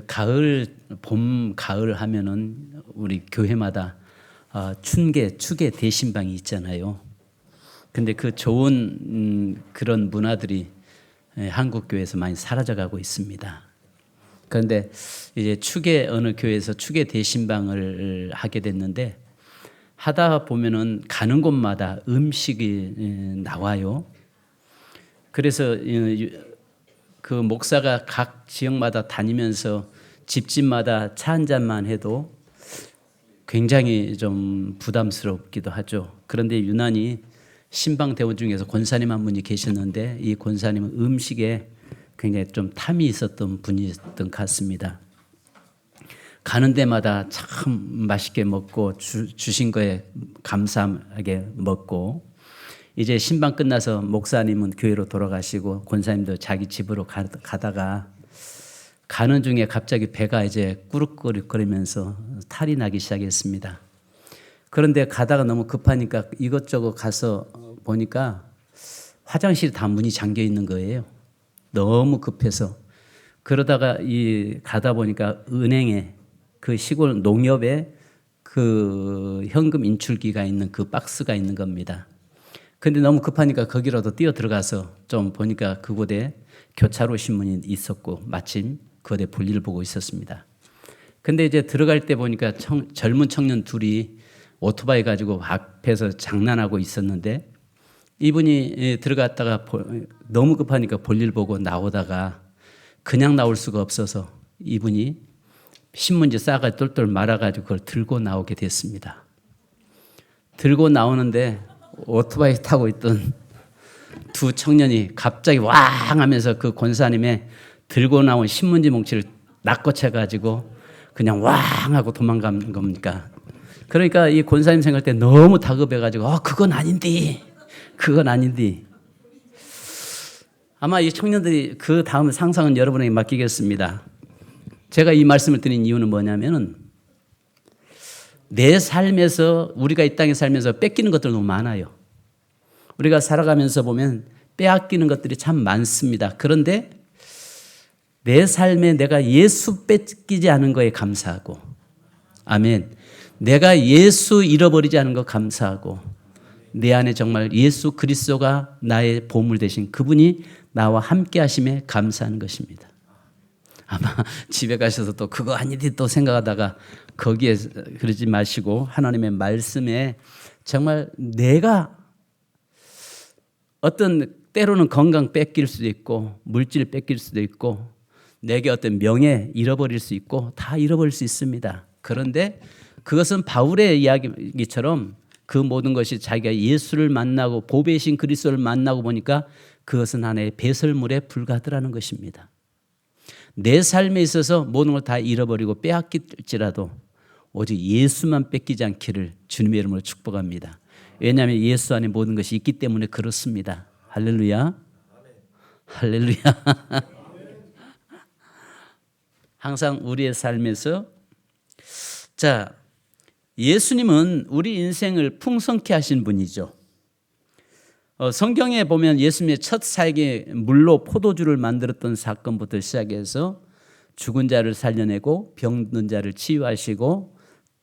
가을, 봄, 가을 하면은 우리 교회마다 추계 대신방이 있잖아요. 근데 그 좋은 그런 문화들이 한국 교회에서 많이 사라져가고 있습니다. 그런데 이제 어느 교회에서 추계 대신방을 하게 됐는데 하다 보면은 가는 곳마다 음식이 나와요. 그래서 그 목사가 각 지역마다 다니면서 집집마다 차 한 잔만 해도 굉장히 좀 부담스럽기도 하죠. 그런데 유난히 신방 대원 중에서 권사님 한 분이 계셨는데 이 권사님은 음식에 굉장히 좀 탐이 있었던 분이었던 것 같습니다. 가는 데마다 참 맛있게 먹고 주신 거에 감사하게 먹고 이제 신방 끝나서 목사님은 교회로 돌아가시고 권사님도 자기 집으로 가다가 가는 중에 갑자기 배가 이제 꾸룩꾸룩거리면서 탈이 나기 시작했습니다. 그런데 가다가 너무 급하니까 이것저것 가서 보니까 화장실이 다 문이 잠겨 있는 거예요. 너무 급해서. 그러다가 가다 보니까 은행에 그 시골 농협에 그 현금 인출기가 있는 그 박스가 있는 겁니다. 근데 너무 급하니까 거기라도 뛰어 들어가서 좀 보니까 그곳에 교차로 신문이 있었고 마침 그곳에 볼일을 보고 있었습니다. 근데 이제 들어갈 때 보니까 젊은 청년 둘이 오토바이 가지고 앞에서 장난하고 있었는데 이분이 들어갔다가 너무 급하니까 볼일 보고 나오다가 그냥 나올 수가 없어서 이분이 신문지 싸가 똘똘 말아가지고 그걸 들고 나오게 됐습니다. 들고 나오는데 오토바이 타고 있던 두 청년이 갑자기 왕 하면서 그 권사님의 들고 나온 신문지 뭉치를 낚고채가지고 그냥 왕 하고 도망간 겁니까? 그러니까 이 권사님 생각할 때 너무 다급해가지고 그건 아닌데 아마 이 청년들이 그 다음 상상은 여러분에게 맡기겠습니다. 제가 이 말씀을 드린 이유는 뭐냐면은 내 삶에서 우리가 이 땅에 살면서 뺏기는 것들 너무 많아요. 우리가 살아가면서 보면 빼앗기는 것들이 참 많습니다. 그런데 내 삶에 내가 예수 뺏기지 않은 거에 감사하고 아멘. 내가 예수 잃어버리지 않은 거 감사하고 내 안에 정말 예수 그리스도가 나의 보물 되신 그분이 나와 함께 하심에 감사하는 것입니다. 아마 집에 가셔서 또 그거 아니지 또 생각하다가 거기에 그러지 마시고 하나님의 말씀에 정말 내가 어떤 때로는 건강 뺏길 수도 있고 물질 뺏길 수도 있고 내게 어떤 명예 잃어버릴 수 있고 다 잃어버릴 수 있습니다. 그런데 그것은 바울의 이야기처럼 그 모든 것이 자기가 예수를 만나고 보배이신 그리스도를 만나고 보니까 그것은 하나의 배설물에 불과하더라는 것입니다. 내 삶에 있어서 모든 걸 다 잃어버리고 빼앗길지라도 오직 예수만 뺏기지 않기를 주님의 이름으로 축복합니다. 왜냐하면 예수 안에 모든 것이 있기 때문에 그렇습니다. 할렐루야. 할렐루야. 항상 우리의 삶에서 예수님은 우리 인생을 풍성케 하신 분이죠. 성경에 보면 예수님의 첫 사역이 물로 포도주를 만들었던 사건부터 시작해서 죽은 자를 살려내고 병든 자를 치유하시고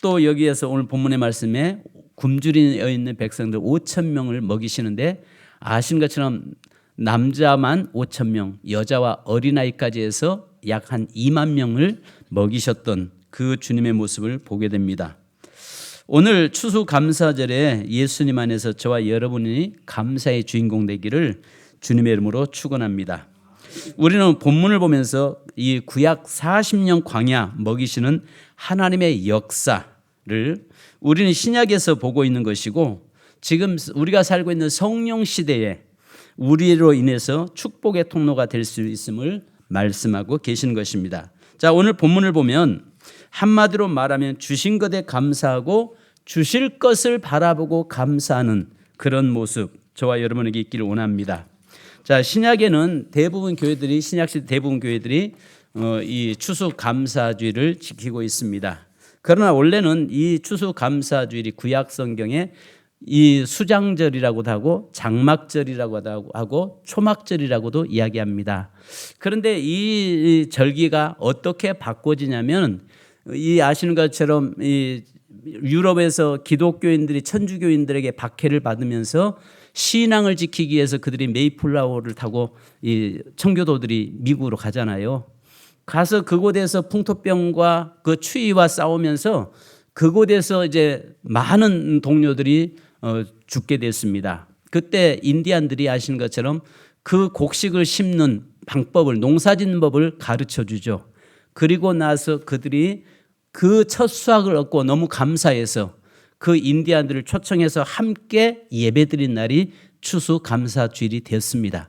또 여기에서 오늘 본문의 말씀에 굶주려 있는 백성들 5천 명을 먹이시는데 아시는 것처럼 남자만 5천 명, 여자와 어린아이까지 해서 약 한 2만 명을 먹이셨던 그 주님의 모습을 보게 됩니다. 오늘 추수감사절에 예수님 안에서 저와 여러분이 감사의 주인공 되기를 주님의 이름으로 축원합니다. 우리는 본문을 보면서 이 구약 40년 광야 먹이시는 하나님의 역사를 우리는 신약에서 보고 있는 것이고 지금 우리가 살고 있는 성령 시대에 우리로 인해서 축복의 통로가 될 수 있음을 말씀하고 계시는 것입니다. 자, 오늘 본문을 보면 한마디로 말하면 주신 것에 감사하고 주실 것을 바라보고 감사하는 그런 모습 저와 여러분에게 있기를 원합니다. 자, 신약에는 대부분 교회들이 신약시대 대부분 교회들이 이 추수감사주의를 지키고 있습니다. 그러나 원래는 이 추수감사주일이 구약 성경에 이 수장절이라고도 하고 장막절이라고도 하고 초막절이라고도 이야기합니다. 그런데 이 절기가 어떻게 바꿔지냐면 이 아시는 것처럼 이 유럽에서 기독교인들이 천주교인들에게 박해를 받으면서 신앙을 지키기 위해서 그들이 메이플라워를 타고 이 청교도들이 미국으로 가잖아요. 가서 그곳에서 풍토병과 그 추위와 싸우면서 그곳에서 이제 많은 동료들이 죽게 됐습니다. 그때 인디안들이 아시는 것처럼 그 곡식을 심는 방법을, 농사짓는 법을 가르쳐 주죠. 그리고 나서 그들이 그 첫 수확을 얻고 너무 감사해서 그 인디안들을 초청해서 함께 예배드린 날이 추수감사주일이 됐습니다.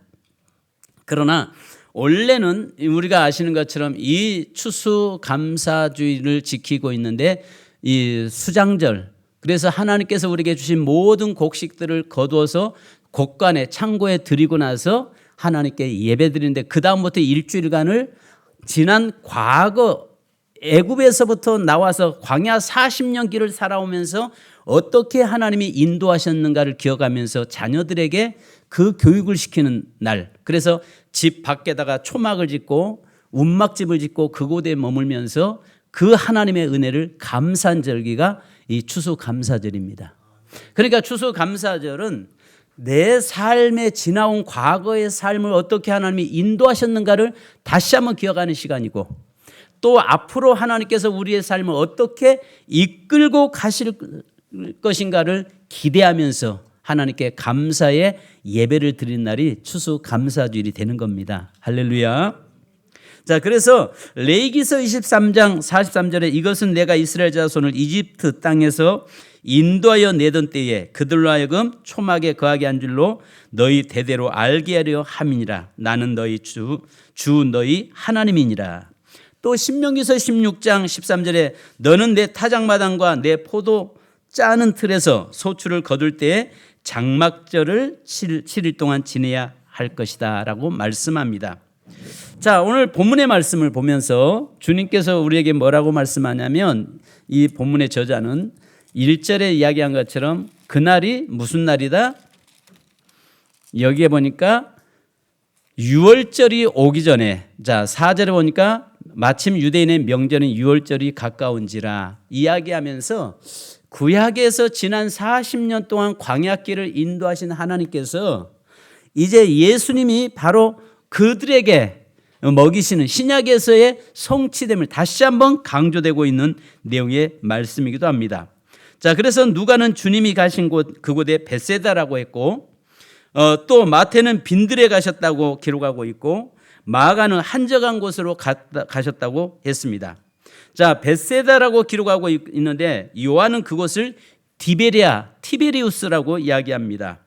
그러나 원래는 우리가 아시는 것처럼 이 추수감사주일을 지키고 있는데 이 수장절, 그래서 하나님께서 우리에게 주신 모든 곡식들을 거두어서 곡간에 창고에 드리고 나서 하나님께 예배드리는데 그 다음부터 일주일간을 지난 과거 애굽에서부터 나와서 광야 40년 길을 살아오면서 어떻게 하나님이 인도하셨는가를 기억하면서 자녀들에게 그 교육을 시키는 날. 그래서 집 밖에다가 초막을 짓고 움막집을 짓고 그곳에 머물면서 그 하나님의 은혜를 감사한 절기가 이 추수감사절입니다. 그러니까 추수감사절은 내 삶에 지나온 과거의 삶을 어떻게 하나님이 인도하셨는가를 다시 한번 기억하는 시간이고 또 앞으로 하나님께서 우리의 삶을 어떻게 이끌고 가실 것인가를 기대하면서 하나님께 감사의 예배를 드리는 날이 추수감사주일이 되는 겁니다. 할렐루야. 자, 그래서 레위기서 23장 43절에 이것은 내가 이스라엘 자손을 이집트 땅에서 인도하여 내던 때에 그들로 하여금 초막에 거하게 한 줄로 너희 대대로 알게 하려 함이니라. 나는 너희 주 너희 하나님이니라. 또 신명기서 16장 13절에 너는 내 타작마당과 내 포도 짜는 틀에서 소출을 거둘 때에 장막절을 7일 동안 지내야 할 것이다 라고 말씀합니다. 자, 오늘 본문의 말씀을 보면서 주님께서 우리에게 뭐라고 말씀하냐면 이 본문의 저자는 1절에 이야기한 것처럼 그날이 무슨 날이다? 여기에 보니까 유월절이 오기 전에, 자 4절에 보니까 마침 유대인의 명절인 유월절이 가까운지라 이야기하면서 구약에서 지난 40년 동안 광야길을 인도하신 하나님께서 이제 예수님이 바로 그들에게 먹이시는 신약에서의 성취됨을 다시 한번 강조되고 있는 내용의 말씀이기도 합니다. 자, 그래서 누가는 주님이 가신 곳 그곳에 벳세다라고 했고 또 마태는 빈들에 가셨다고 기록하고 있고 마가는 한적한 곳으로 가셨다고 했습니다. 자, 벳세다라고 기록하고 있는데 요한은 그곳을 티베리우스라고 이야기합니다.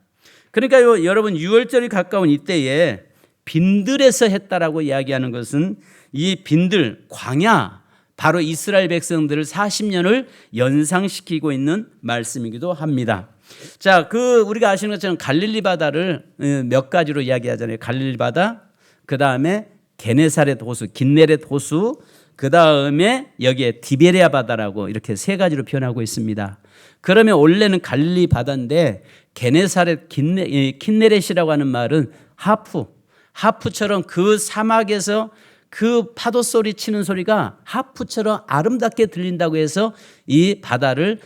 그러니까 여러분 유월절이 가까운 이때에 빈들에서 했다라고 이야기하는 것은 이 빈들 광야 바로 이스라엘 백성들을 40년을 연상시키고 있는 말씀이기도 합니다. 자, 우리가 아시는 것처럼 갈릴리 바다를 몇 가지로 이야기하잖아요. 갈릴리 바다, 그 다음에 게네사렛 호수, 긴네렛 호수, 그 다음에 여기에 디베레아 바다라고 이렇게 세 가지로 표현하고 있습니다. 그러면 원래는 갈릴리 바다인데 게네사렛 킨네렛이라고 하는 말은 하프처럼 그 사막에서 그 파도 소리 치는 소리가 하프처럼 아름답게 들린다고 해서 이 바다를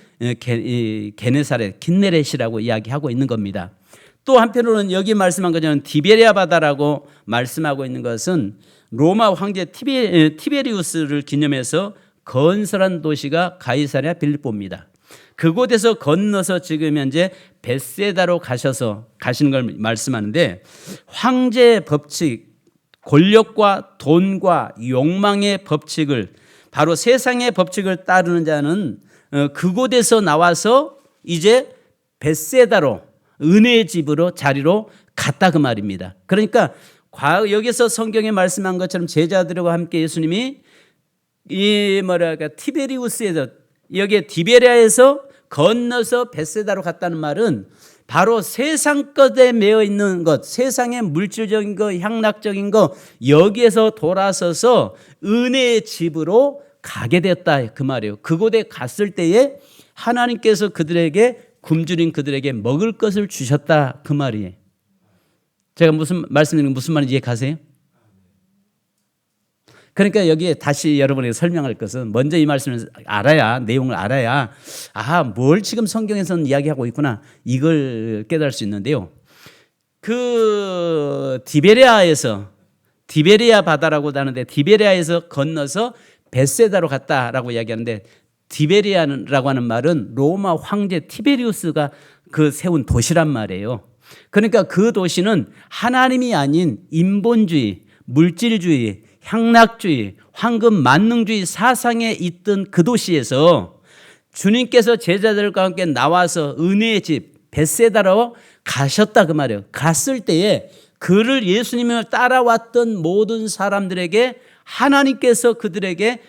게네사렛 킨네렛이라고 이야기하고 있는 겁니다. 또 한편으로는 여기 말씀한 것처럼 디베레아 바다라고 말씀하고 있는 것은 로마 황제 티베리우스를 기념해서 건설한 도시가 가이사랴 빌립보입니다. 그곳에서 건너서 지금 현재 벳세다로 가시는 걸 말씀하는데 황제의 법칙, 권력과 돈과 욕망의 법칙을 바로 세상의 법칙을 따르는 자는 그곳에서 나와서 이제 벳세다로 은혜의 집으로 자리로 갔다 그 말입니다. 그러니까 여기서 성경에 말씀한 것처럼 제자들과 함께 예수님이 티베리우스에서 여기에 디베레아에서 건너서 벳세다로 갔다는 말은 바로 세상 것에 매여 있는 것, 세상의 물질적인 것, 향락적인 것 여기에서 돌아서서 은혜의 집으로 가게 됐다 그 말이에요. 그곳에 갔을 때에 하나님께서 그들에게 굶주린 그들에게 먹을 것을 주셨다 그 말이에요. 제가 말씀드리는 게 무슨 말인지 이해 가세요? 그러니까 여기에 다시 여러분에게 설명할 것은 먼저 이 말씀을 알아야, 내용을 알아야 뭘 지금 성경에서는 이야기하고 있구나 이걸 깨달을 수 있는데요. 그 디베리아 바다라고 하는데 디베리아에서 건너서 벳세다로 갔다라고 이야기하는데 디베리아라고 하는 말은 로마 황제 티베리우스가 그 세운 도시란 말이에요. 그러니까 그 도시는 하나님이 아닌 인본주의, 물질주의, 향락주의, 황금 만능주의 사상에 있던 그 도시에서 주님께서 제자들과 함께 나와서 은혜의 집 벳세다로 가셨다 그 말이에요. 갔을 때에 그를 예수님을 따라왔던 모든 사람들에게 하나님께서 그들에게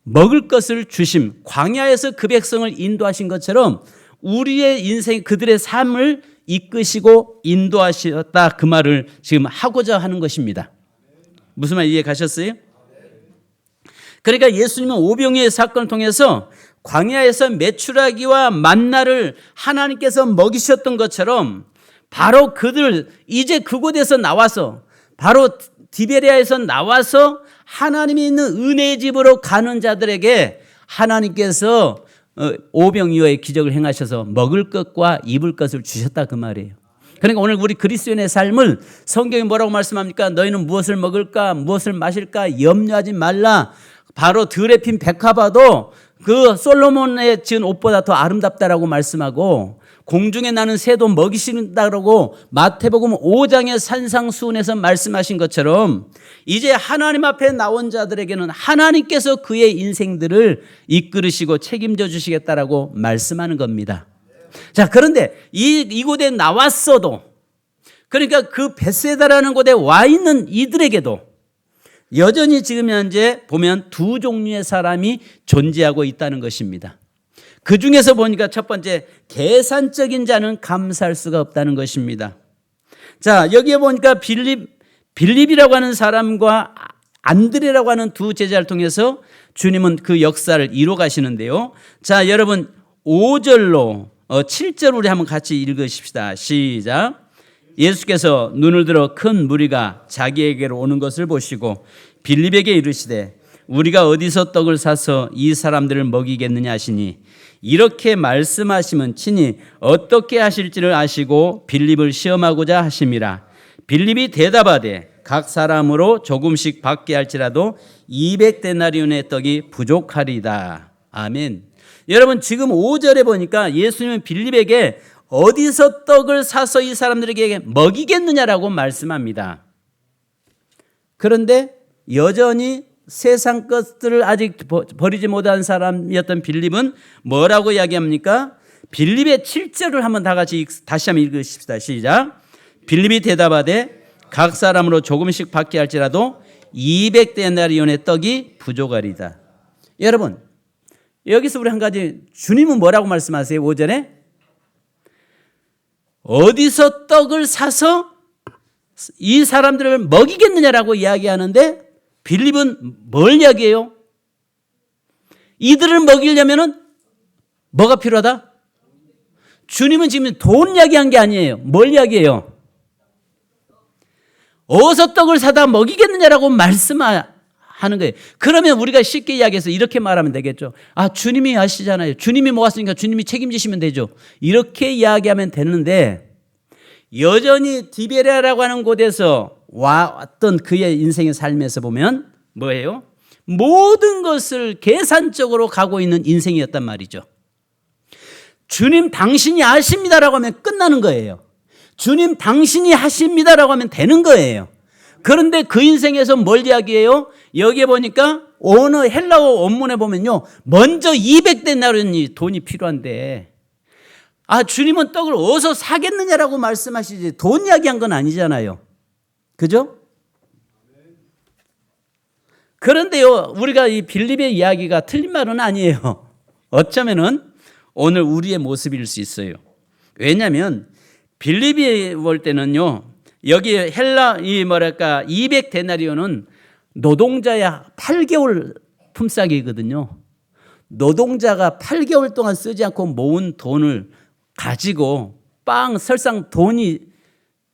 먹을 것을 주심, 광야에서 그 백성을 인도하신 것처럼 우리의 인생, 그들의 삶을 이끄시고 인도하셨다 그 말을 지금 하고자 하는 것입니다. 무슨 말 이해 가셨어요? 그러니까 예수님은 오병이어의 사건을 통해서 광야에서 메추라기와 만나를 하나님께서 먹이셨던 것처럼 바로 그들 이제 그곳에서 나와서 바로 디베리아에서 나와서 하나님이 있는 은혜의 집으로 가는 자들에게 하나님께서 오병이어의 기적을 행하셔서 먹을 것과 입을 것을 주셨다 그 말이에요. 그러니까 오늘 우리 그리스도인의 삶을 성경이 뭐라고 말씀합니까? 너희는 무엇을 먹을까 무엇을 마실까 염려하지 말라. 바로 들에 핀 백합화도 그 솔로몬의 지은 옷보다 더 아름답다라고 말씀하고 공중에 나는 새도 먹이신다라고 마태복음 5장의 산상수훈에서 말씀하신 것처럼 이제 하나님 앞에 나온 자들에게는 하나님께서 그의 인생들을 이끌으시고 책임져 주시겠다라고 말씀하는 겁니다. 자, 그런데 이곳에 나왔어도 그러니까 그 벳세다라는 곳에 와 있는 이들에게도 여전히 지금 현재 보면 두 종류의 사람이 존재하고 있다는 것입니다. 그 중에서 보니까 첫 번째 계산적인 자는 감사할 수가 없다는 것입니다. 자, 여기에 보니까 빌립이라고 하는 사람과 안드레라고 하는 두 제자를 통해서 주님은 그 역사를 이뤄 가시는데요. 자, 여러분 5절로 7절 우리 한번 같이 읽으십시다. 시작. 예수께서 눈을 들어 큰 무리가 자기에게로 오는 것을 보시고 빌립에게 이르시되 우리가 어디서 떡을 사서 이 사람들을 먹이겠느냐 하시니 이렇게 말씀하시면 친히 어떻게 하실지를 아시고 빌립을 시험하고자 하심이라. 빌립이 대답하되 각 사람으로 조금씩 받게 할지라도 200데나리온의 떡이 부족하리다. 아멘. 여러분 지금 5절에 보니까 예수님은 빌립에게 어디서 떡을 사서 이 사람들에게 먹이겠느냐라고 말씀합니다. 그런데 여전히 세상 것들을 아직 버리지 못한 사람이었던 빌립은 뭐라고 이야기합니까? 빌립의 7절을 한번 다시 한번 읽으십시다. 시작. 빌립이 대답하되 각 사람으로 조금씩 받게 할지라도 200데나리온의 떡이 부족하리다. 여러분 여기서 우리 한 가지 주님은 뭐라고 말씀하세요? 5절에 어디서 떡을 사서 이 사람들을 먹이겠느냐라고 이야기하는데 빌립은 뭘 이야기해요? 이들을 먹이려면 뭐가 필요하다? 주님은 지금 돈 이야기한 게 아니에요. 뭘 이야기해요? 어디서 떡을 사다 먹이겠느냐라고 말씀하는 거예요. 그러면 우리가 쉽게 이야기해서 이렇게 말하면 되겠죠. 주님이 아시잖아요. 주님이 모았으니까 주님이 책임지시면 되죠. 이렇게 이야기하면 되는데 여전히 디베레아라고 하는 곳에서 왔던 그의 인생의 삶에서 보면 뭐예요? 모든 것을 계산적으로 가고 있는 인생이었단 말이죠. 주님 당신이 아십니다라고 하면 끝나는 거예요. 주님 당신이 하십니다라고 하면 되는 거예요. 그런데 그 인생에서 뭘 이야기해요? 여기에 보니까 어느 헬라어 원문에 보면요. 먼저 200데나리온이 돈이 필요한데 주님은 떡을 어디서 사겠느냐라고 말씀하시지 돈 이야기한 건 아니잖아요. 그죠? 그런데요, 우리가 이 빌립의 이야기가 틀린 말은 아니에요. 어쩌면은 오늘 우리의 모습일 수 있어요. 왜냐하면 빌립이 볼 때는요, 여기 헬라 200데나리온은 노동자의 8개월 품삯이거든요. 노동자가 8개월 동안 쓰지 않고 모은 돈을 가지고 설상 돈이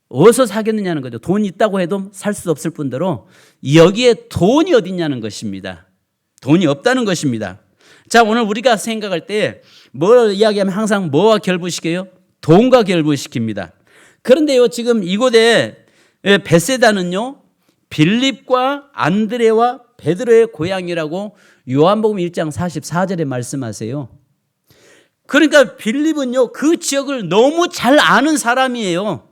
어디서 사겠느냐는 거죠. 돈이 있다고 해도 살 수 없을 뿐더러 여기에 돈이 어딨냐는 것입니다. 돈이 없다는 것입니다. 자, 오늘 우리가 생각할 때 뭘 이야기하면 항상 뭐와 결부시켜요? 돈과 결부시킵니다. 그런데요, 지금 이곳에 베세다는요, 빌립과 안드레와 베드로의 고향이라고 요한복음 1장 44절에 말씀하세요. 그러니까 빌립은요, 그 지역을 너무 잘 아는 사람이에요.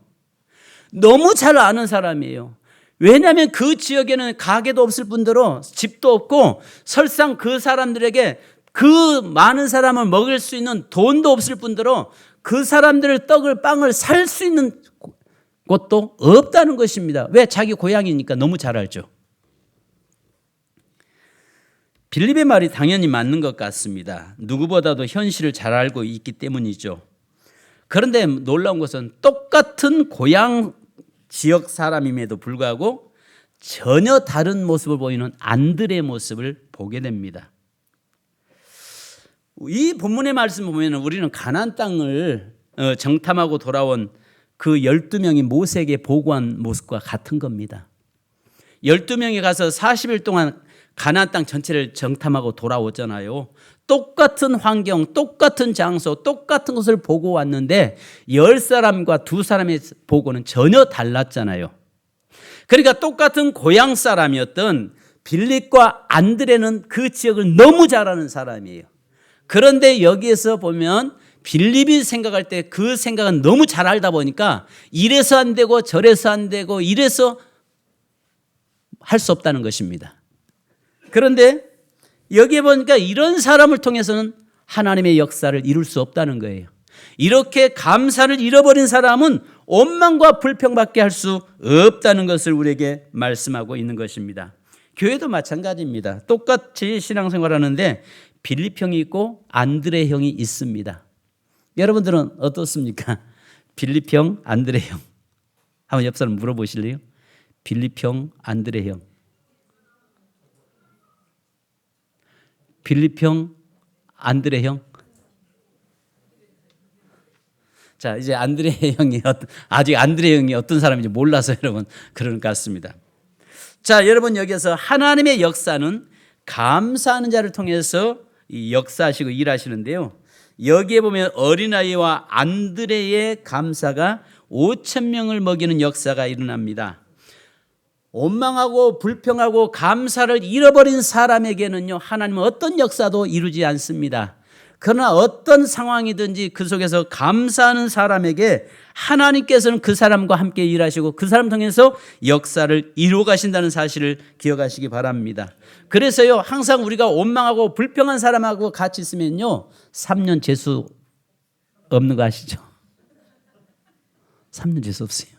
너무 잘 아는 사람이에요. 왜냐하면 그 지역에는 가게도 없을 뿐더러 집도 없고 설상 그 사람들에게 그 많은 사람을 먹일 수 있는 돈도 없을 뿐더러 그 사람들을 빵을 살 수 있는 곳도 없다는 것입니다. 왜? 자기 고향이니까 너무 잘 알죠. 빌립의 말이 당연히 맞는 것 같습니다. 누구보다도 현실을 잘 알고 있기 때문이죠. 그런데 놀라운 것은 똑같은 고향 지역 사람임에도 불구하고 전혀 다른 모습을 보이는 안드레의 모습을 보게 됩니다. 이 본문의 말씀을 보면 우리는 가나안 땅을 정탐하고 돌아온 그 12명이 모세에게 보고한 모습과 같은 겁니다. 12명이 가서 40일 동안 가나안 땅 전체를 정탐하고 돌아오잖아요. 똑같은 환경, 똑같은 장소, 똑같은 것을 보고 왔는데 10사람과 2사람의 보고는 전혀 달랐잖아요. 그러니까 똑같은 고향 사람이었던 빌립과 안드레는 그 지역을 너무 잘 아는 사람이에요. 그런데 여기에서 보면 빌립이 생각할 때 그 생각은 너무 잘 알다 보니까 이래서 안 되고 저래서 안 되고 이래서 할 수 없다는 것입니다. 그런데 여기에 보니까 이런 사람을 통해서는 하나님의 역사를 이룰 수 없다는 거예요. 이렇게 감사를 잃어버린 사람은 원망과 불평밖에 할 수 없다는 것을 우리에게 말씀하고 있는 것입니다. 교회도 마찬가지입니다. 똑같이 신앙생활하는데 빌립 형이 있고 안드레 형이 있습니다. 여러분들은 어떻습니까? 빌립 형, 안드레 형. 한번 옆 사람 물어보실래요? 빌립 형, 안드레 형. 빌립 형, 안드레 형. 자, 이제 안드레 형이 아직 안드레 형이 어떤 사람인지 몰라서 여러분 그런 것 같습니다. 자, 여러분 여기서 하나님의 역사는 감사하는 자를 통해서 역사하시고 일하시는데요. 여기에 보면 어린아이와 안드레의 감사가 5,000명을 먹이는 역사가 일어납니다. 원망하고 불평하고 감사를 잃어버린 사람에게는요, 하나님은 어떤 역사도 이루지 않습니다. 그러나 어떤 상황이든지 그 속에서 감사하는 사람에게 하나님께서는 그 사람과 함께 일하시고 그 사람 통해서 역사를 이루어 가신다는 사실을 기억하시기 바랍니다. 그래서요, 항상 우리가 원망하고 불평한 사람하고 같이 있으면요, 3년 재수 없는 거 아시죠? 3년 재수 없어요.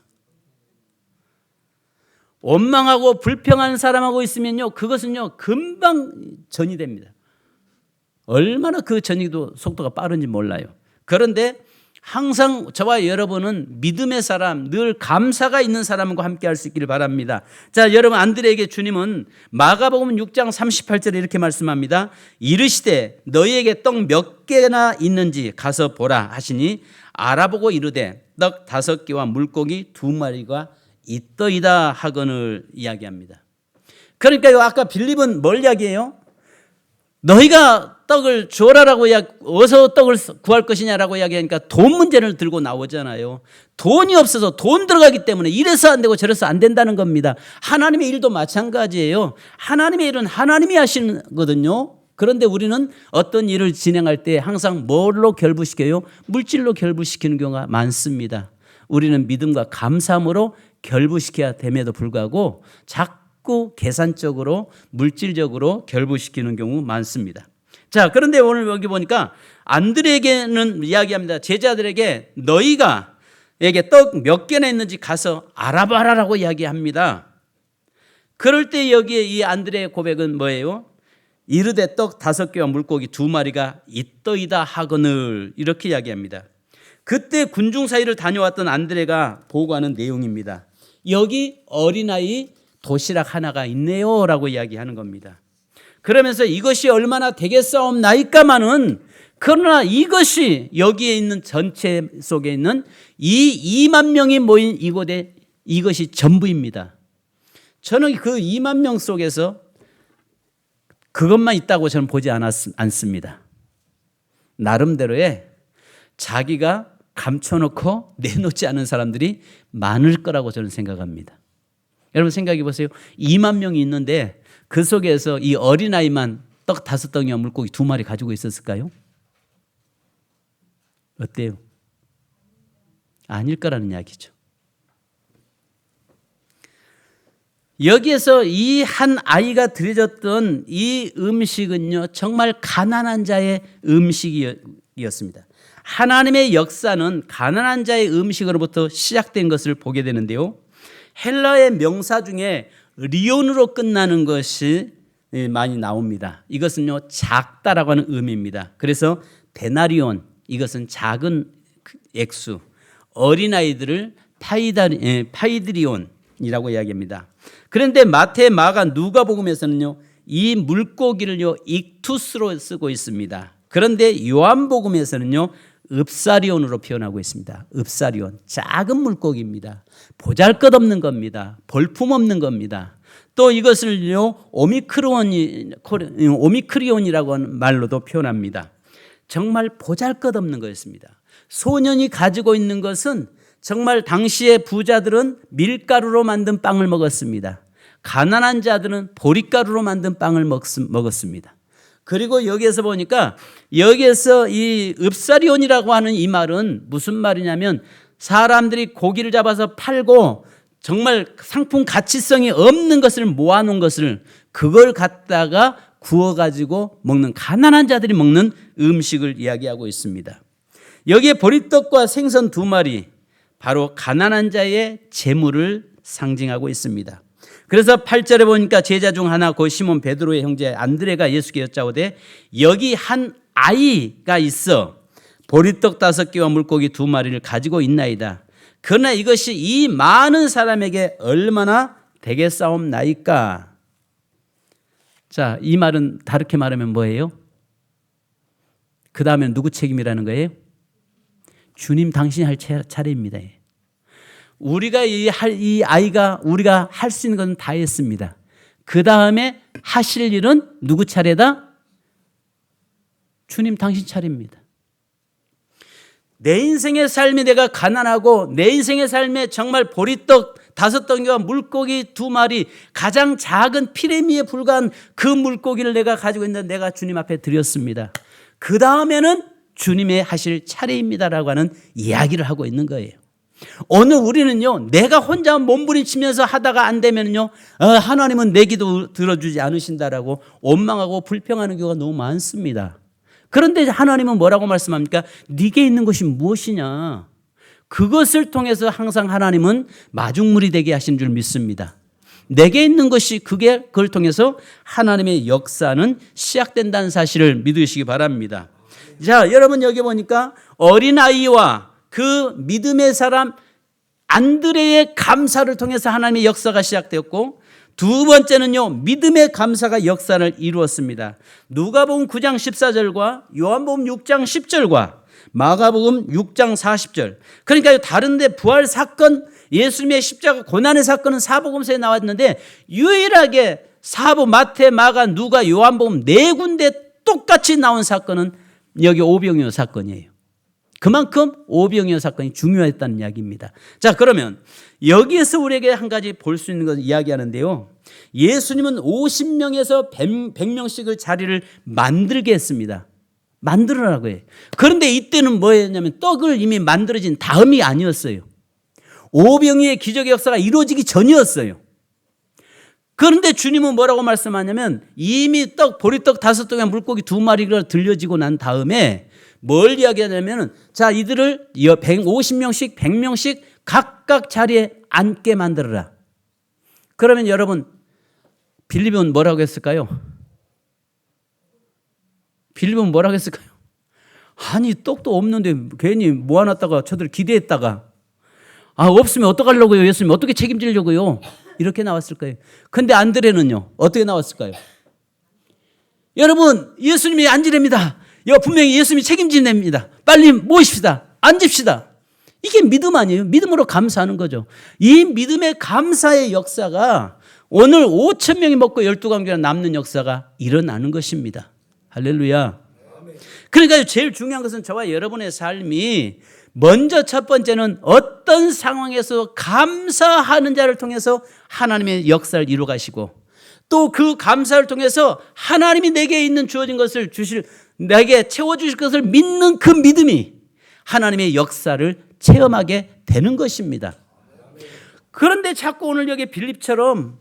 원망하고 불평하는 사람하고 있으면요, 그것은요, 금방 전이 됩니다. 얼마나 그 전이도 속도가 빠른지 몰라요. 그런데 항상 저와 여러분은 믿음의 사람, 늘 감사가 있는 사람과 함께 할 수 있기를 바랍니다. 자, 여러분, 안드레에게 주님은 마가복음 6장 38절에 이렇게 말씀합니다. 이르시되 너희에게 떡 몇 개나 있는지 가서 보라 하시니 알아보고 이르되 떡 5개와 물고기 2마리가 있더이다 하거늘 이야기합니다. 그러니까요, 아까 빌립은 뭘 이야기해요? 너희가 떡을 주어라라고 어디서 떡을 구할 것이냐라고 이야기하니까 돈 문제를 들고 나오잖아요. 돈이 없어서 돈 들어가기 때문에 이래서 안 되고 저래서 안 된다는 겁니다. 하나님의 일도 마찬가지예요. 하나님의 일은 하나님이 하시는 거거든요. 그런데 우리는 어떤 일을 진행할 때 항상 뭘로 결부시켜요? 물질로 결부시키는 경우가 많습니다. 우리는 믿음과 감사함으로 결부시켜야 됨에도 불구하고 자꾸 계산적으로 물질적으로 결부시키는 경우 많습니다. 자, 그런데 오늘 여기 보니까 안드레에게는 이야기합니다. 제자들에게 너희가 에게 떡 몇 개나 있는지 가서 알아봐라라고 이야기합니다. 그럴 때 여기에 이 안드레의 고백은 뭐예요? 이르되 떡 5개와 물고기 2마리가 있더이다 하거늘 이렇게 이야기합니다. 그때 군중 사이를 다녀왔던 안드레가 보고하는 내용입니다. 여기 어린아이 도시락 하나가 있네요 라고 이야기하는 겁니다. 그러면서 이것이 얼마나 되겠사옵나이까마는 그러나 이것이 여기에 있는 전체 속에 있는 이 2만 명이 모인 이곳에 이것이 전부입니다. 저는 그 2만 명 속에서 그것만 있다고 저는 보지 않습니다. 나름대로의 자기가 감춰놓고 내놓지 않은 사람들이 많을 거라고 저는 생각합니다. 여러분 생각해 보세요. 2만 명이 있는데 그 속에서 이 어린아이만 떡 5덩이와 물고기 2마리 가지고 있었을까요? 어때요? 아닐 거라는 이야기죠. 여기에서 이 한 아이가 드려졌던 이 음식은요, 정말 가난한 자의 음식이었습니다. 하나님의 역사는 가난한 자의 음식으로부터 시작된 것을 보게 되는데요. 헬라의 명사 중에 리온으로 끝나는 것이 많이 나옵니다. 이것은요, 작다라고 하는 의미입니다. 그래서 데나리온, 이것은 작은 액수, 어린아이들을 파이드리온이라고 이야기합니다. 그런데 마태, 마가, 누가복음에서는요, 이 물고기를요, 익투스로 쓰고 있습니다. 그런데 요한복음에서는요, 읍사리온으로 표현하고 있습니다. 읍사리온, 작은 물고기입니다. 보잘것없는 겁니다. 볼품없는 겁니다. 또 이것을요, 오미크리온이라고 하는 말로도 표현합니다. 정말 보잘것없는 거였습니다. 소년이 가지고 있는 것은 정말 당시의 부자들은 밀가루로 만든 빵을 먹었습니다. 가난한 자들은 보리가루로 만든 빵을 먹었습니다. 그리고 여기에서 보니까 여기에서 이 읍사리온이라고 하는 이 말은 무슨 말이냐면 사람들이 고기를 잡아서 팔고 정말 상품 가치성이 없는 것을 모아놓은 것을 그걸 갖다가 구워가지고 먹는 가난한 자들이 먹는 음식을 이야기하고 있습니다. 여기에 보리떡과 생선 2마리 바로 가난한 자의 재물을 상징하고 있습니다. 그래서 8절에 보니까 제자 중 하나 곧 시몬 베드로의 형제 안드레가 예수께 여짜오되 여기 한 아이가 있어 보리떡 5개와 물고기 2마리를 가지고 있나이다. 그러나 이것이 이 많은 사람에게 얼마나 되겠사옵나이까. 자, 이 말은 다르게 말하면 뭐예요? 그 다음에 누구 책임이라는 거예요? 주님 당신이 할 차례입니다. 우리가 이 아이가 우리가 할 수 있는 건 다 했습니다. 그 다음에 하실 일은 누구 차례다? 주님 당신 차례입니다. 내 인생의 삶이 내가 가난하고 내 인생의 삶에 정말 보리떡 5덩이와 물고기 2마리 가장 작은 피레미에 불과한 그 물고기를 내가 가지고 있는데 내가 주님 앞에 드렸습니다. 그 다음에는 주님의 하실 차례입니다라고 하는 이야기를 하고 있는 거예요. 오늘 우리는요, 내가 혼자 몸부림치면서 하다가 안 되면요, 하나님은 내 기도 들어주지 않으신다라고 원망하고 불평하는 경우가 너무 많습니다. 그런데 하나님은 뭐라고 말씀합니까? 네게 있는 것이 무엇이냐? 그것을 통해서 항상 하나님은 마중물이 되게 하신 줄 믿습니다. 내게 있는 것이 그걸 통해서 하나님의 역사는 시작된다는 사실을 믿으시기 바랍니다. 자, 여러분 여기 보니까 어린아이와 그 믿음의 사람 안드레의 감사를 통해서 하나님의 역사가 시작되었고, 두 번째는요, 믿음의 감사가 역사를 이루었습니다. 누가복음 9장 14절과 요한복음 6장 10절과 마가복음 6장 40절. 그러니까 다른데 부활 사건, 예수님의 십자가 고난의 사건은 사복음서에 나왔는데 유일하게 사복, 마태, 마가, 누가, 요한복음 4군데 똑같이 나온 사건은 여기 오병이어 사건이에요. 그만큼 오병이어 사건이 중요했다는 이야기입니다. 자, 그러면 여기에서 우리에게 한 가지 볼 수 있는 것을 이야기하는데요. 예수님은 50명에서 100명씩의 자리를 만들게 했습니다. 만들어라고 해요. 그런데 이때는 뭐였냐면 떡을 이미 만들어진 다음이 아니었어요. 오병이어의 기적의 역사가 이루어지기 전이었어요. 그런데 주님은 뭐라고 말씀하냐면 이미 보리떡 5덩이와 물고기 2마리가 들려지고 난 다음에 뭘 이야기하냐면 자, 이들을 50명씩 100명씩 각각 자리에 앉게 만들어라. 그러면 여러분 빌립은 뭐라고 했을까요? 빌립은 뭐라고 했을까요? 아니 떡도 없는데 괜히 모아놨다가 저들 기대했다가 없으면 어떡하려고요? 예수님 어떻게 책임지려고요? 이렇게 나왔을 거예요. 근데 안드레는요 어떻게 나왔을까요? 여러분 예수님이 앉으랍니다. 이거 분명히 예수님이 책임집니다. 빨리 모십시다. 앉읍시다. 이게 믿음 아니에요? 믿음으로 감사하는 거죠. 이 믿음의 감사의 역사가 오늘 5천 명이 먹고 12광주가 남는 역사가 일어나는 것입니다. 할렐루야. 그러니까 제일 중요한 것은 저와 여러분의 삶이 먼저 첫 번째는 어떤 상황에서 감사하는 자를 통해서 하나님의 역사를 이루어 가시고 또 그 감사를 통해서 하나님이 내게 있는 주어진 것을 내게 채워주실 것을 믿는 그 믿음이 하나님의 역사를 체험하게 되는 것입니다. 그런데 자꾸 오늘 여기 빌립처럼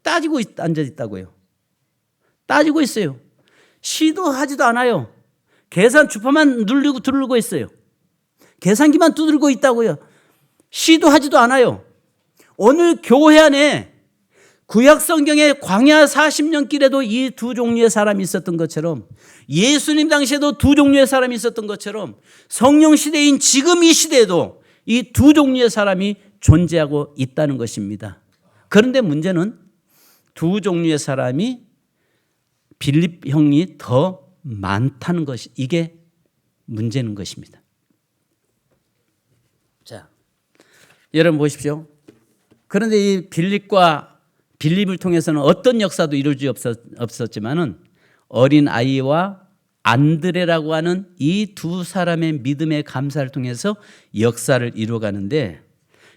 따지고 앉아 있다고요. 따지고 있어요. 시도하지도 않아요. 계산 주파만 누르고 있어요. 계산기만 두들고 있다고요. 시도하지도 않아요. 오늘 교회 안에 구약 성경의 광야 40년 길에도 이 두 종류의 사람이 있었던 것처럼 예수님 당시에도 두 종류의 사람이 있었던 것처럼 성령 시대인 지금 이 시대에도 이 두 종류의 사람이 존재하고 있다는 것입니다. 그런데 문제는 두 종류의 사람이 빌립 형이 더 많다는 것이 이게 문제는 것입니다. 자, 여러분 보십시오. 그런데 이 빌립을 통해서는 어떤 역사도 이루어지지 없었지만은 어린 아이와 안드레라고 하는 이 두 사람의 믿음의 감사를 통해서 역사를 이루어가는데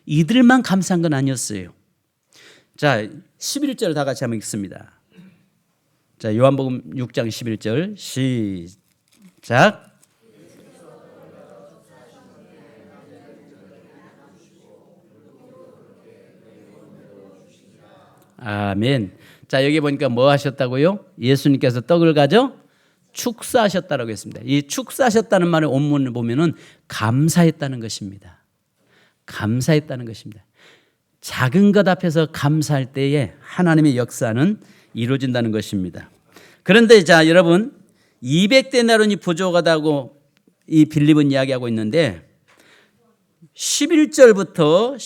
이들만 감사한 건 아니었어요. 자, 11절 다 같이 한번 읽습니다. 자, 요한복음 6장 11절 시작. 아멘. 자, 여기 보니까 뭐 하셨다고요? 예수님께서 떡을 가져 축사하셨다라고 했습니다. 이 축사하셨다는 말의 원문을 보면은 감사했다는 것입니다. 감사했다는 것입니다. 작은 것 앞에서 감사할 때에 하나님의 역사는 이루어진다는 것입니다. 그런데 자, 여러분 200데나리온이 부족하다고 이 빌립은 이야기하고 있는데 11절부터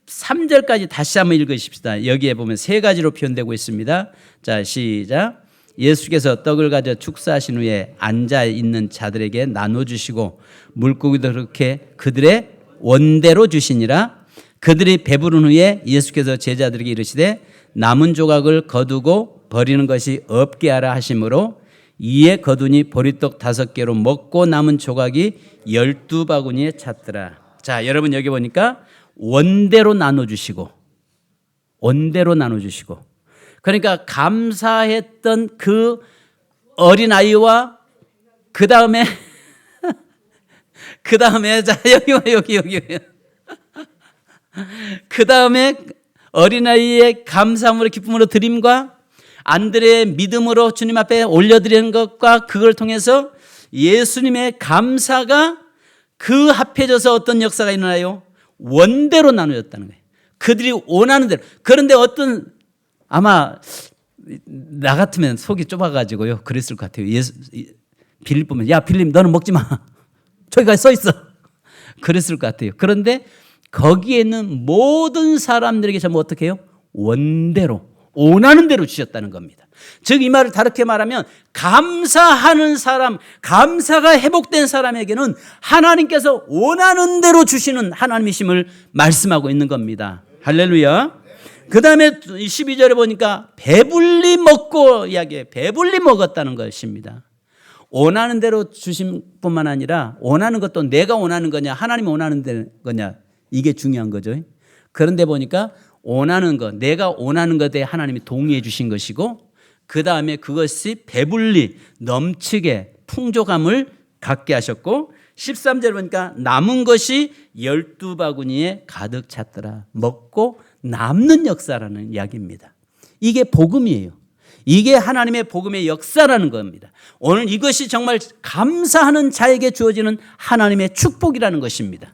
13절까지 다시 한번 읽으십시다. 여기에 보면 세 가지로 표현되고 있습니다. 자, 시작. 예수께서 떡을 가져 축사하신 후에 앉아 있는 자들에게 나눠주시고 물고기도 그렇게 그들의 원대로 주시니라. 그들이 배부른 후에 예수께서 제자들에게 이르시되 남은 조각을 거두고 버리는 것이 없게 하라 하심으로 이에 거두니 보리떡 5개로 먹고 남은 조각이 12바구니에 찼더라. 자, 여러분 여기 보니까 원대로 나눠주시고 그러니까 감사했던 그 어린아이와 그 다음에 자, 여기 그 다음에 어린아이의 감사함으로 기쁨으로 드림과 안드레의 믿음으로 주님 앞에 올려드리는 것과 그걸 통해서 예수님의 감사가 그 합해져서 어떤 역사가 일어나요? 원대로 나누어졌다는 거예요. 그들이 원하는 대로. 그런데 아마 나 같으면 속이 좁아가지고요 그랬을 것 같아요. 빌립 보면 야 빌립 너는 먹지 마. 저기가 써 있어. 그랬을 것 같아요. 그런데 거기에 있는 모든 사람들에게 전부 어떻게 해요? 원대로 원하는 대로 주셨다는 겁니다. 즉 이 말을 다르게 말하면 감사하는 사람, 감사가 회복된 사람에게는 하나님께서 원하는 대로 주시는 하나님이심을 말씀하고 있는 겁니다. 할렐루야. 그 다음에 12절에 보니까 배불리 먹고 이야기해요. 배불리 먹었다는 것입니다. 원하는 대로 주신 뿐만 아니라 원하는 것도 내가 원하는 거냐 하나님이 원하는 거냐 이게 중요한 거죠. 그런데 보니까 원하는 것, 내가 원하는 것에 하나님이 동의해 주신 것이고 그 다음에 그것이 배불리 넘치게 풍족함을 갖게 하셨고 13절 보니까 남은 것이 12바구니에 가득 찼더라. 먹고 남는 역사라는 이야기입니다. 이게 복음이에요. 이게 하나님의 복음의 역사라는 겁니다. 오늘 이것이 정말 감사하는 자에게 주어지는 하나님의 축복이라는 것입니다.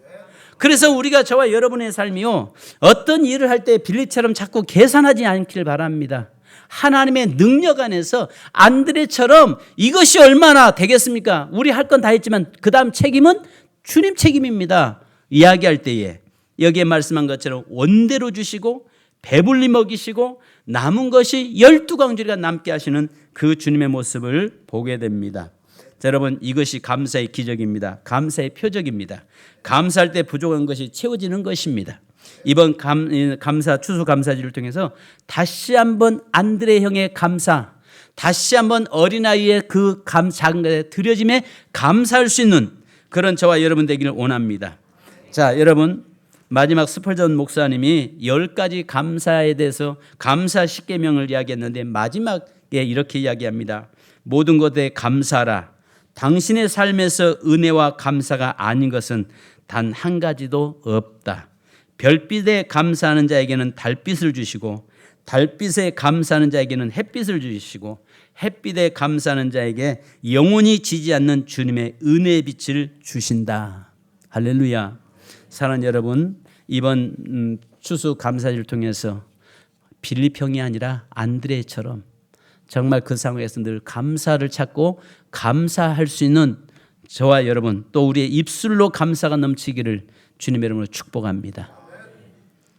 그래서 우리가 저와 여러분의 삶이요 어떤 일을 할 때 빌립처럼 자꾸 계산하지 않기를 바랍니다. 하나님의 능력 안에서 안드레처럼 이것이 얼마나 되겠습니까? 우리 할 건 다 했지만 그 다음 책임은 주님 책임입니다. 이야기할 때에 여기에 말씀한 것처럼 원대로 주시고 배불리 먹이시고 남은 것이 12광주리가 남게 하시는 그 주님의 모습을 보게 됩니다. 자, 여러분, 이것이 감사의 기적입니다. 감사의 표적입니다. 감사할 때 부족한 것이 채워지는 것입니다. 이번 감사 추수감사절을 통해서 다시 한번 안드레 형의 감사, 다시 한번 어린아이의 그 작은 것에 드려짐에 감사할 수 있는 그런 저와 여러분 되기를 원합니다. 자, 여러분, 마지막 스펄전 목사님이 10가지 감사에 대해서 감사 10계명을 이야기했는데 마지막에 이렇게 이야기합니다. 모든 것에 감사하라. 당신의 삶에서 은혜와 감사가 아닌 것은 단 한 가지도 없다. 별빛에 감사하는 자에게는 달빛을 주시고 달빛에 감사하는 자에게는 햇빛을 주시고 햇빛에 감사하는 자에게 영원히 지지 않는 주님의 은혜의 빛을 주신다. 할렐루야. 사랑하는 여러분, 이번 추수감사절을 통해서 빌립 형이 아니라 안드레처럼 정말 그 상황에서 늘 감사를 찾고 감사할 수 있는 저와 여러분, 또 우리의 입술로 감사가 넘치기를 주님의 이름으로 축복합니다.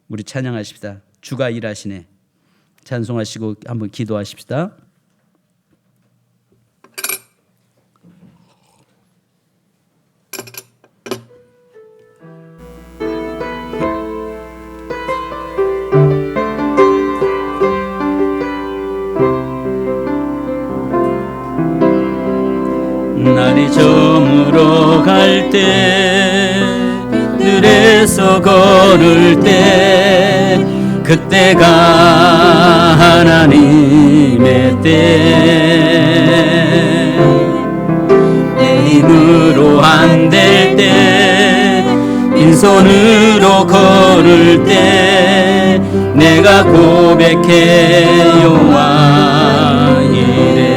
우리 찬양하십시다. 주가 일하시네. 찬송하시고 한번 기도하십시다. 날이 저물어 갈 때 들에서 걸을 때 그때가 하나님의 때 내 힘으로 안 될 때 빈손으로 걸을 때 내가 고백해 여호와 이래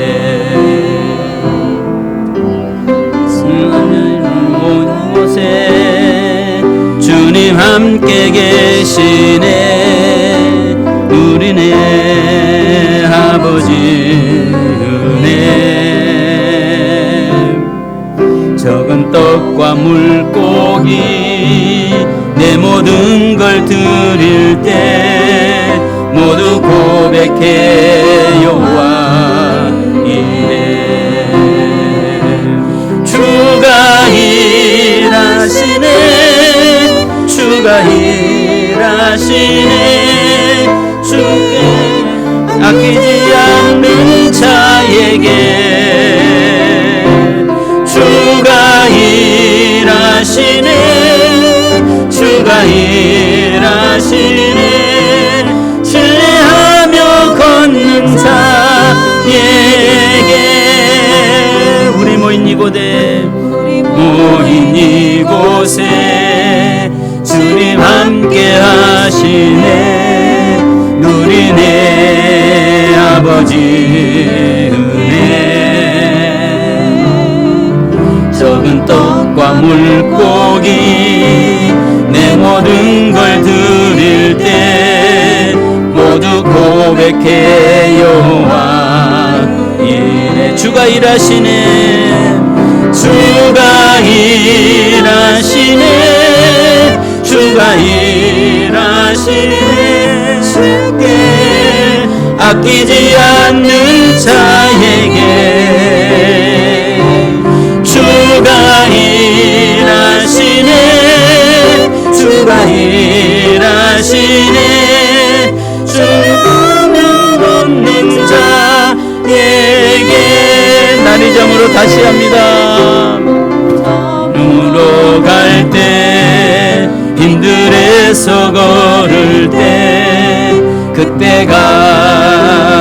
주님 함께 계시네 우리네 아버지 은혜 적은 떡과 물고기 내 모든 걸 드릴 때 모두 고백해 여호와 이래 주가 일하시네 주가 일하시네 주께 아끼지 않는 자에게 주가 일하시네 주가 일하시네 신뢰하며 걷는 자에게 우리 모인 이곳에 주님 함께 하시네 누리네 아버지 은혜 적은 떡과 물고기 내 모든 걸 드릴 때 모두 고백해 여호와 이래 주가 일하시네 주가 일하시네 주가 일하시네 주께 아끼지 않는 자에게 주가 일하시네 주가 일하시네 주가면 걷는 자에게 날이 점으로 다시 합니다 눈으로 갈 때 힘들에서 걸을 때 그때가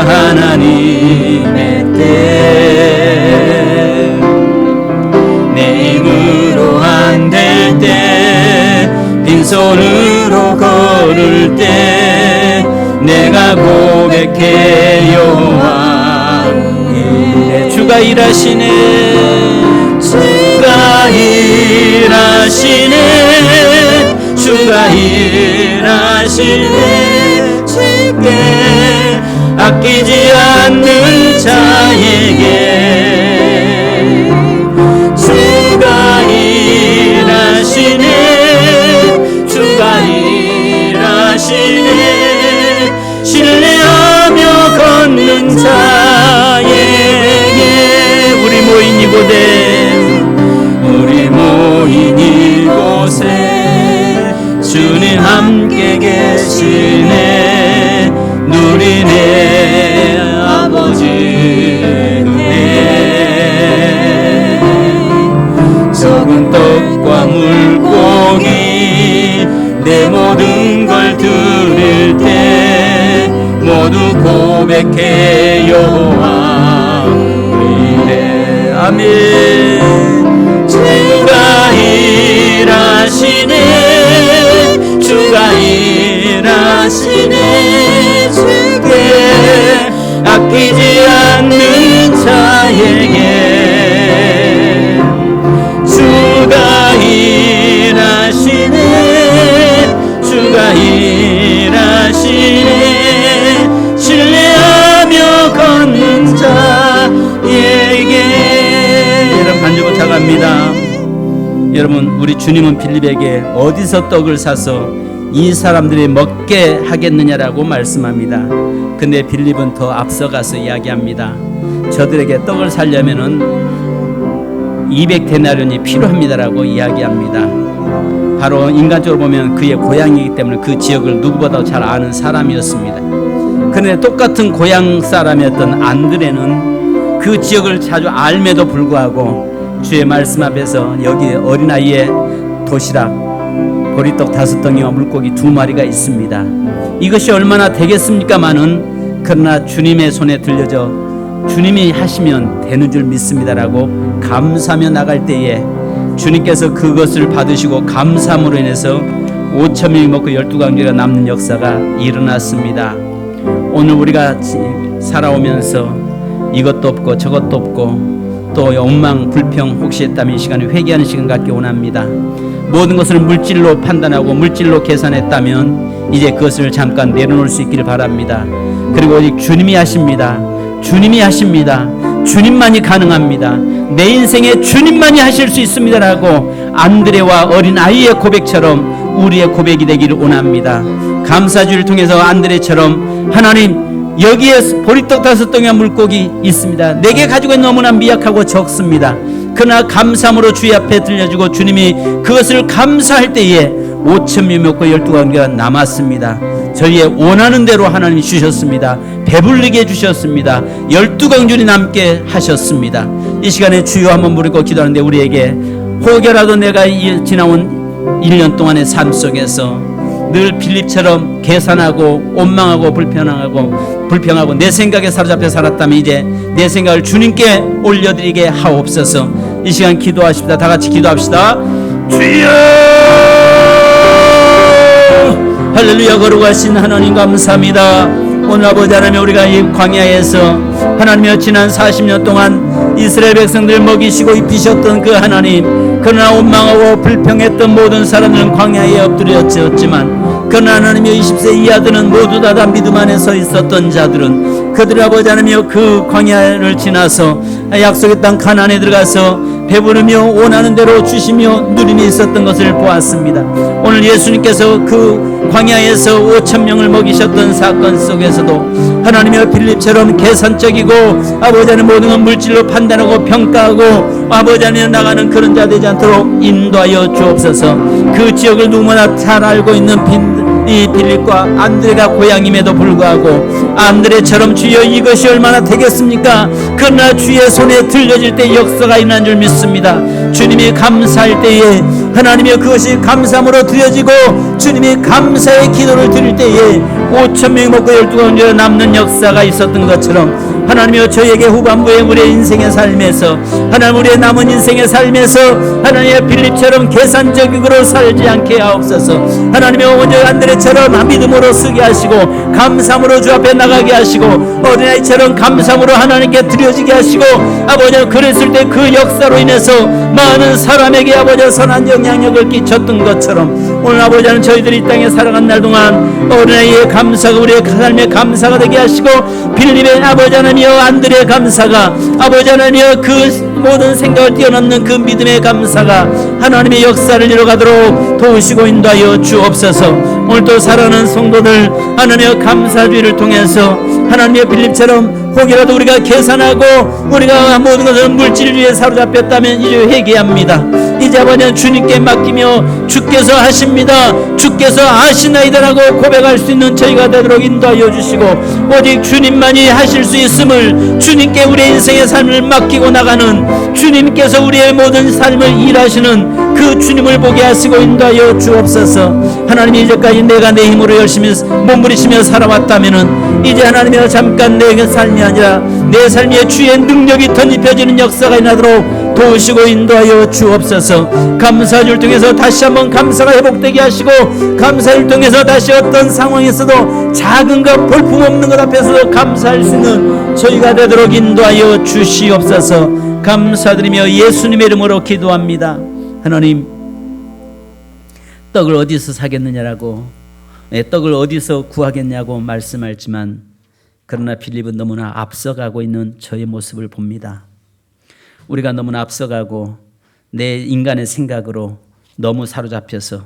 하나님의 때 내 힘으로 안 될 때 빈손으로 걸을 때 내가 고백해 여호와 이래 주가 일하시네 주가 일하시네 주가 일하시네 주께 아끼지 않는 자에게 주가 일하시네 주가 일하시네 신뢰하며 걷는 자에게 우리 모인 이곳에 우리 모인 이곳에 주님 함께 계시네. 누리네 아버지 은혜. 적은 떡과 물고기 내 모든 걸 드릴 때 모두 고백해 여호와 의뢰. 아멘. 주가 일하시네. 주가 일하시네. 주께 아끼지 않는 자에게 주가 일하시네. 주가 일하시네. 신뢰하며 걷는 자에게. 여러분 반주 부탁합니다. 여러분, 우리 주님은 빌립에게 어디서 떡을 사서 이 사람들이 먹게 하겠느냐라고 말씀합니다. 근데 빌립은 더 앞서가서 이야기합니다. 저들에게 떡을 살려면은 200데나리온이 필요합니다라고 이야기합니다. 바로 인간적으로 보면 그의 고향이기 때문에 그 지역을 누구보다 잘 아는 사람이었습니다. 그런데 똑같은 고향 사람이었던 안드레는 그 지역을 자주 알매도 불구하고 주의 말씀 앞에서 여기 어린아이의 도시락 보리떡 5덩이와 물고기 2마리가 있습니다. 이것이 얼마나 되겠습니까마는 그러나 주님의 손에 들려져 주님이 하시면 되는 줄 믿습니다라고 감사하며 나갈 때에 주님께서 그것을 받으시고 감사함으로 인해서 5,000명이 먹고 12광주가 남는 역사가 일어났습니다. 오늘 우리가 살아오면서 이것도 없고 저것도 없고 또 원망, 불평 혹시 했다면 이 시간에 회개하는 시간 갖기 원합니다. 모든 것을 물질로 판단하고 물질로 계산했다면 이제 그것을 잠깐 내려놓을 수 있기를 바랍니다. 그리고 오직 주님이 하십니다. 주님이 하십니다. 주님만이 가능합니다. 내 인생에 주님만이 하실 수 있습니다라고 안드레와 어린 아이의 고백처럼 우리의 고백이 되기를 원합니다. 감사주를 통해서 안드레처럼 하나님 여기에 보리떡 5덩이와 물고기 있습니다. 내게 가지고 너무나 미약하고 적습니다. 그러나 감사함으로 주의 앞에 들려주고 주님이 그것을 감사할 때에 5,000명 먹고 12광주가 남았습니다. 저희의 원하는 대로 하나님이 주셨습니다. 배불리게 해주셨습니다. 12광주리 남게 하셨습니다. 이 시간에 주여 한번 부르고 기도하는데 우리에게 혹여라도 내가 지나온 1년 동안의 삶 속에서 늘 빌립처럼 계산하고 원망하고 불평하고 내 생각에 사로잡혀 살았다면 이제 내 생각을 주님께 올려드리게 하옵소서. 이 시간 기도하십시다. 다 같이 기도합시다. 주여 할렐루야. 거룩하신 하나님 감사합니다. 오늘 아버지 하나님 우리가 이 광야에서 하나님이여 지난 40년 동안 이스라엘 백성들 먹이시고 입히셨던 그 하나님, 그러나 원망하고 불평했던 모든 사람들은 광야에 엎드렸지만 그러나 하나님이여 20세 이하들은 모두 다 믿음 안에 서 있었던 자들은 그들 아버지 하나님이여 그 광야를 지나서 약속의 땅 가나안에 들어가서 배부르며 원하는 대로 주시며 누림이 있었던 것을 보았습니다. 오늘 예수님께서 그 광야에서 5,000명을 먹이셨던 사건 속에서도 하나님의 빌립처럼 계산적이고 아버지 하나님 모든 건 물질로 판단하고 평가하고 아버지 하나님 나가는 그런 자 되지 않도록 인도하여 주옵소서. 그 지역을 누구나 잘 알고 있는 이 빌립과 안드레가 고향임에도 불구하고 안드레처럼 주여 이것이 얼마나 되겠습니까? 그러나 주의 손에 들려질 때 역사가 일어난 줄 믿습니다. 주님이 감사할 때에 하나님이 그것이 감사함으로 드려지고 주님이 감사의 기도를 드릴 때에 5,000명이 먹고 12광주가 남는 역사가 있었던 것처럼 하나님이여 저에게 후반부에 우리의 인생의 삶에서 하나님 우리의 남은 인생의 삶에서 하나님의 빌립처럼 계산적으로 살지 않게 하옵소서. 하나님이여 오늘 안드레처럼 믿음으로 쓰게 하시고 감사함으로 주 앞에 나가게 하시고 어린아이처럼 감사함으로 하나님께 드려지게 하시고 아버지 그랬을 때 그 역사로 인해서 많은 사람에게 아버지 선한 영향력을 끼쳤던 것처럼 오늘 아버지는 저희들이 이 땅에 살아간 날 동안 어린아이의 감사가 우리의 삶의 감사가 되게 하시고 빌립의 아버지 하나님이여 안드레의 감사가 아버지 하나님이여 그 모든 생각을 뛰어넘는 그 믿음의 감사가 하나님의 역사를 이뤄가도록 도우시고 인도하여 주옵소서. 오늘도 사랑하는 성도들 하나님의 감사주의를 통해서 하나님의 빌립처럼 혹이라도 우리가 계산하고 우리가 모든 것을 물질주의에 사로잡혔다면 이제 회개합니다. 이제 아버지 주님께 맡기며 주께서 하십니다, 주께서 하시나이다라고 고백할 수 있는 저희가 되도록 인도하여 주시고, 오직 주님만이 하실 수 있음을, 주님께 우리의 인생의 삶을 맡기고 나가는, 주님께서 우리의 모든 삶을 일하시는 그 주님을 보게 하시고 인도하여 주옵소서. 하나님이 이제까지 내가 내 힘으로 열심히 몸부리시며 살아왔다면은 이제 하나님이여 잠깐 내 삶이 아니라 내 삶에 주의 능력이 덧입혀지는 역사가 일어나도록 도우시고 인도하여 주옵소서. 감사주를 통해서 다시 한번 감사가 회복되게 하시고, 감사를 통해서 다시 어떤 상황에서도 작은 것 볼품없는 것 앞에서도 감사할 수 있는 저희가 되도록 인도하여 주시옵소서. 감사드리며 예수님의 이름으로 기도합니다. 하나님, 떡을 어디서 사겠느냐라고, 떡을 어디서 구하겠냐고 말씀하지만, 그러나 빌립은 너무나 앞서가고 있는 저의 모습을 봅니다. 우리가 너무나 앞서가고 내 인간의 생각으로 너무 사로잡혀서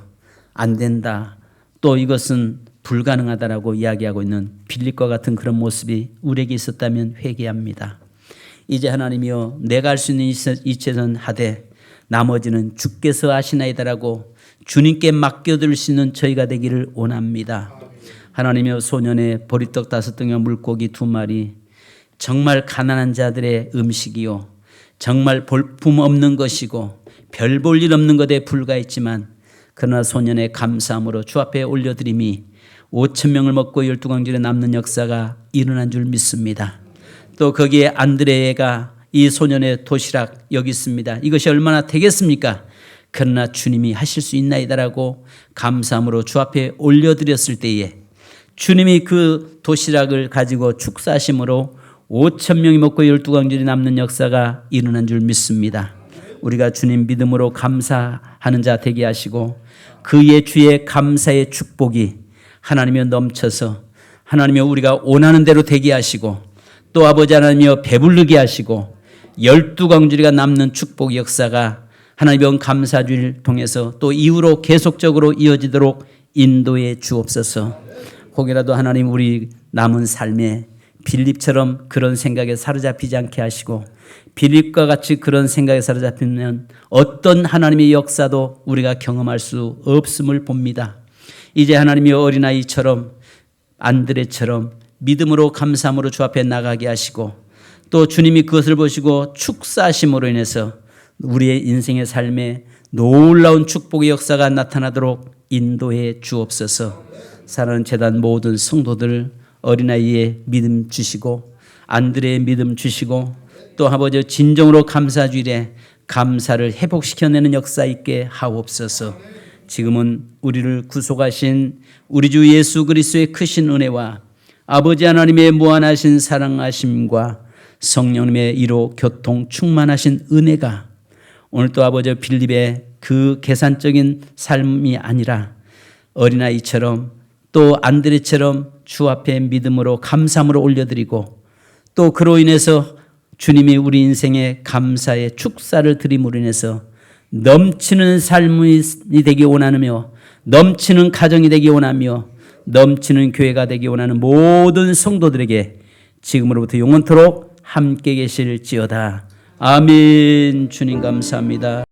안 된다, 또 이것은 불가능하다라고 이야기하고 있는 빌립과 같은 그런 모습이 우리에게 있었다면 회개합니다. 이제 하나님이여, 내가 할 수 있는 이체는 하되 나머지는 주께서 하시나이다라고 주님께 맡겨둘 수 있는 저희가 되기를 원합니다. 하나님이여, 소년의 보리떡 5덩이와 물고기 2마리, 정말 가난한 자들의 음식이요, 정말 볼품 없는 것이고 별 볼 일 없는 것에 불과했지만, 그러나 소년의 감사함으로 주 앞에 올려드림이 5,000명을 먹고 12광줄에 남는 역사가 일어난 줄 믿습니다. 또 거기에 안드레가 이 소년의 도시락 여기 있습니다. 이것이 얼마나 되겠습니까? 그러나 주님이 하실 수 있나이다라고 감사함으로 주 앞에 올려드렸을 때에 주님이 그 도시락을 가지고 축사하심으로 5,000명이 먹고 12광줄이 남는 역사가 일어난 줄 믿습니다. 우리가 주님 믿음으로 감사하는 자 되게 하시고, 그의 주의 감사의 축복이 하나님이여 넘쳐서 하나님이여 우리가 원하는 대로 되게 하시고, 또 아버지 하나님이여 배부르게 하시고 12광줄이가 남는 축복 역사가 하나님이여 감사주의를 통해서 또 이후로 계속적으로 이어지도록 인도해 주옵소서. 혹이라도 하나님 우리 남은 삶에 빌립처럼 그런 생각에 사로잡히지 않게 하시고, 빌립과 같이 그런 생각에 사로잡히면 어떤 하나님의 역사도 우리가 경험할 수 없음을 봅니다. 이제 하나님이 어린아이처럼 안드레처럼 믿음으로 감사함으로 주 앞에 나가게 하시고, 또 주님이 그것을 보시고 축사하심으로 인해서 우리의 인생의 삶에 놀라운 축복의 역사가 나타나도록 인도해 주옵소서. 사랑하는 재단 모든 성도들 어린아이의 믿음 주시고, 안드레의 믿음 주시고, 또 아버지 진정으로 감사주일에 감사를 회복시켜내는 역사 있게 하옵소서. 지금은 우리를 구속하신 우리 주 예수 그리스도의 크신 은혜와 아버지 하나님의 무한하신 사랑하심과 성령님의 이로 교통 충만하신 은혜가 오늘 또 아버지 빌립의 그 계산적인 삶이 아니라 어린아이처럼 또 안드레처럼 주 앞에 믿음으로 감사함으로 올려드리고, 또 그로 인해서 주님이 우리 인생에 감사의 축사를 드림으로 인해서 넘치는 삶이 되기 원하며, 넘치는 가정이 되기 원하며, 넘치는 교회가 되기 원하는 모든 성도들에게 지금으로부터 영원토록 함께 계실지어다. 아멘. 주님 감사합니다.